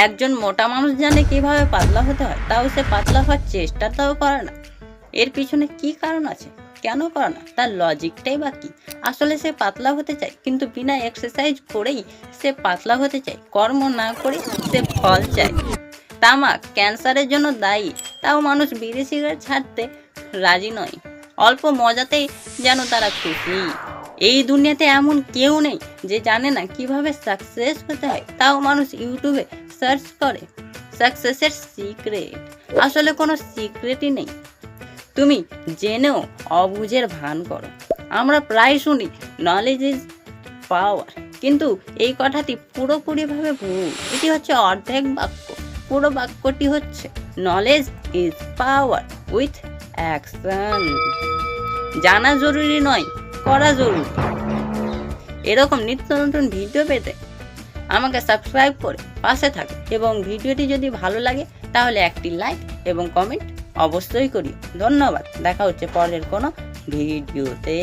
একজন মোটা মানুষ জানে কিভাবে পাতলা হতে হয়, তাও সে পাতলা হওয়ার চেষ্টাটাও করে না। এর পিছনে কি কারণ আছে? কেন করে না? তার লজিকটাই বা কি? আসলে সে পাতলা হতে চায়, কিন্তু বিনা এক্সারসাইজ করেই সে পাতলা হতে চায়, কর্ম না করে সে ফল চায়। তামাক ক্যান্সারের জন্য দায়ী, তাও মানুষ বিড়ি সিগারেট ছাড়তে রাজি নয়। অল্প মজাতেই যেন তারা খুশি। এই দুনিয়াতে এমন কেউ নেই যে জানে না কিভাবে সাকসেস হতে হয়, তাও মানুষ ইউটিউবে সার্চ করে সাকসেসের সিক্রেট। আসলে কোনো সিক্রেটই নেই, তুমি জেনেও অবুঝের ভান করো। আমরা প্রায় শুনি নলেজ ইজ পাওয়ার, কিন্তু এই কথাটি পুরোপুরিভাবে ভুল। এটি হচ্ছে অর্ধেক বাক্য। পুরো বাক্যটি হচ্ছে knowledge is power with action. জানা জরুরি নয়, করা জরুরি। এরকম নিত্য নতুন ভিডিও পেতে আমাকে সাবস্ক্রাইব করে পাশে থাকো, এবং ভিডিওটি যদি ভালো লাগে তাহলে একটি লাইক এবং কমেন্ট অবশ্যই করিও। ধন্যবাদ। দেখা হচ্ছে পরের কোনো ভিডিওতে।